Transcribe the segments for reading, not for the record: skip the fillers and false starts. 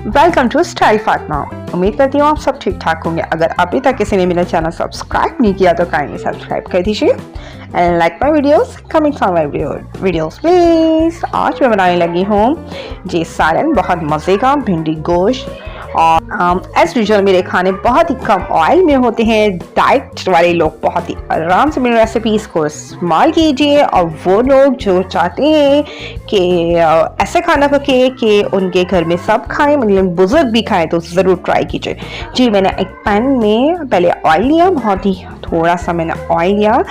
Welcome to style Fatima. उम्मीद करती हूँ आप सब ठीक ठाक होंगे। अगर अभी तक किसी ने मेरा चैनल सब्सक्राइब नहीं किया तो काइंडली सब्सक्राइब कर दीजिए and like my videos, comments on my videos please. आज मैं बनाने लगी हूँ जी सालन, बहुत मज़े का भिंडी गोश्त। और एज यूजुअल मेरे खाने बहुत ही कम ऑयल में होते हैं। डाइट वाले लोग बहुत ही आराम से मेरी रेसिपीज़ को इस्तेमाल कीजिए, और वो लोग जो चाहते हैं कि ऐसे खाना पके कि उनके घर में सब खाएं, मतलब बुजुर्ग भी खाएं, तो ज़रूर ट्राई कीजिए। जी मैंने एक पैन में पहले ऑयल लिया, बहुत ही थोड़ा सा मैंने ऑयल लिया,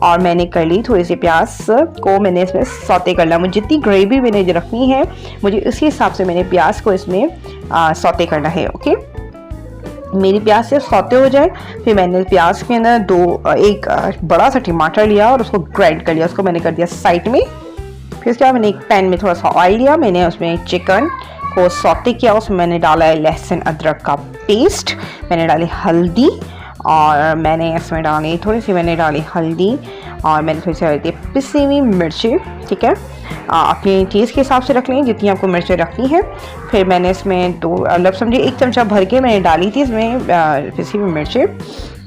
और मैंने कर ली थोड़ी सी प्याज को मैंने इसमें सौते कर लिया। मुझे जितनी ग्रेवी मैंने रखनी है मुझे उसी हिसाब से मैंने प्याज को इसमें सौते करना है। ओके, मेरी प्याज से सौते हो जाए फिर मैंने प्याज के अंदर एक बड़ा सा टमाटर लिया और उसको ग्राइंड कर लिया, उसको मैंने कर दिया साइड में। फिर उसके बाद मैंने एक पैन में थोड़ा सा ऑयल लिया, मैंने उसमें चिकन को सौते किया, उसमें मैंने डाला है लहसुन अदरक का पेस्ट, मैंने डाली हल्दी, और मैंने इसमें डाली थोड़ी सी मैंने डाली हल्दी, और मैंने थोड़ी सी डाली पिसी हुई मिर्ची। ठीक है, अपने टेस्ट के हिसाब से रख लें जितनी आपको मिर्चें रखनी है। फिर मैंने इसमें मतलब समझिए 1 चमचा भर के मैंने डाली थी इसमें पिसी हुई मिर्चें।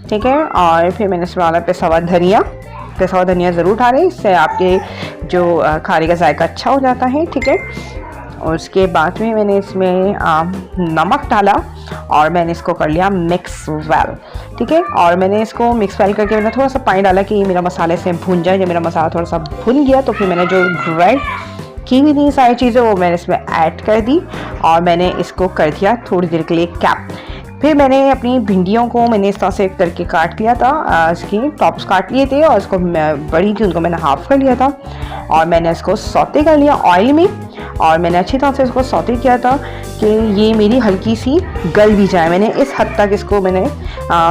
ठीक है, और फिर मैंने इसमें डाला पिसा हुआ धनिया। पिसा हुआ धनिया ज़रूर डालें, इससे आपके जो खाने का जायका अच्छा हो जाता है। ठीक है, और उसके बाद में मैंने इसमें नमक डाला और मैंने इसको कर लिया मिक्स वेल। ठीक है, और मैंने इसको मिक्स वेल करके मैंने थोड़ा सा पानी डाला कि मेरा मसाले से भुन जाए। जब मेरा मसाला थोड़ा सा भुन गया तो फिर मैंने जो ग्राइंड की हुई थी सारी चीज़ें वो मैंने इसमें ऐड कर दी, और मैंने इसको कर दिया थोड़ी देर के लिए कैप। फिर मैंने अपनी भिंडियों को मैंने इस तरह से करके काट लिया था, इसकी टॉप्स काट लिए थे, और इसको बड़ी थी उनको मैंने हाफ कर लिया था, और मैंने इसको सौते कर लिया ऑयल में, और मैंने अच्छी तरह से इसको सौते किया था कि ये मेरी हल्की सी गल भी जाए। मैंने इस हद तक इसको मैंने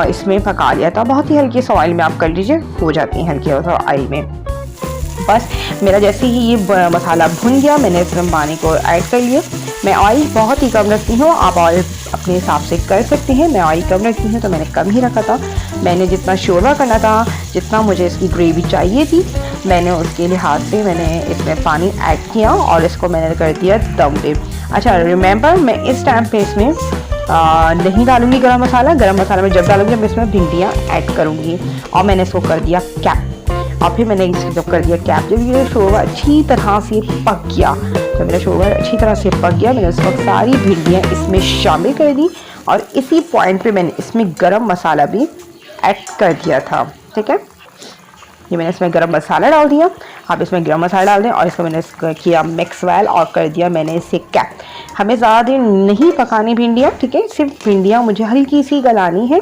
इसमें पका लिया था। बहुत ही हल्की सा ऑयल में आप कर लीजिए, हो जाती हैं हल्की ऑयल में। बस मेरा जैसे ही ये मसाला भुन गया मैंने इसमें पानी को ऐड कर लिया। मैं ऑयल बहुत ही कम रखती हूँ, आप ऑयल अपने हिसाब से कर सकते हैं। मैं ऑयल कम रखती हूँ तो मैंने कम ही रखा था। मैंने जितना शोरबा करना था, जितना मुझे इसकी ग्रेवी चाहिए थी, मैंने उसके लिहाज से मैंने इसमें पानी ऐड किया और इसको मैंने कर दिया दम पे। अच्छा रिमेंबर, मैं इस टाइम पे इसमें नहीं डालूंगी गरम मसाला। गरम मसाला मैं जब डालूंगी मैं इसमें भिंडियाँ ऐड करूँगी, और मैंने इसको कर दिया कैप। और फिर मैंने इसको जब कर दिया कैप, जब ये शोरबा अच्छी तरह से पक गया, जब मेरा शोरबा अच्छी तरह से पक गया, मैंने उस वक्त सारी भिंडियाँ इसमें शामिल कर दी, और इसी पॉइंट पे मैंने इसमें गरम मसाला भी ऐड कर दिया था। ठीक है, ये मैंने इसमें गरम मसाला डाल दिया, आप इसमें गरम मसाला डाल दें, और इसको मैंने किया मिक्स वेल और कर दिया मैंने इसे कैप। हमें ज़्यादा देर नहीं पकानी भिंडियाँ। ठीक है, सिर्फ भिंडियाँ मुझे हल्की सी गलानी है।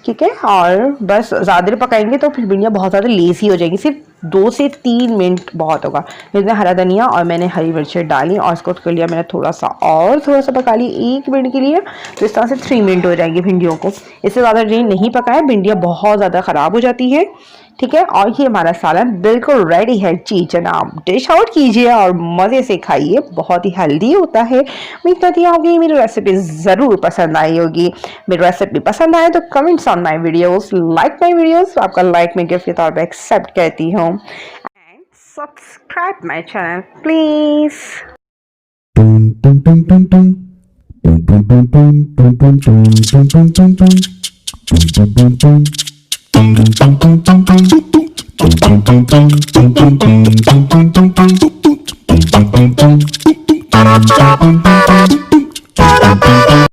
ठीक है, और बस ज़्यादा देर पकाएंगे तो फिर भिंडियाँ बहुत ज़्यादा लेसी हो जाएगी। सिर्फ 2 से 3 मिनट बहुत होगा। इसमें हरा धनिया और मैंने हरी मिर्चें डाली, और इसको कर लिया मैंने थोड़ा सा पका ली 1 मिनट के लिए, तो इस तरह से 3 मिनट हो जाएंगे भिंडियों को। इससे ज़्यादा देर नहीं पकाएं, भिंडियाँ बहुत ज़्यादा ख़राब हो जाती है। ठीक है, और ये हमारा सालन बिल्कुल रेडी है। जी जनाब, डिश आउट कीजिए और मज़े से खाइए, बहुत ही हेल्दी होता है। उम्मीद करती हूँ आपको मेरी रेसिपी ज़रूर पसंद आई होगी। मेरी रेसिपी पसंद आए तो comments on my videos, like my videos, आपका लाइक मैं गिफ्ट के तौर पर एक्सेप्ट करती हूँ, and subscribe my channel please.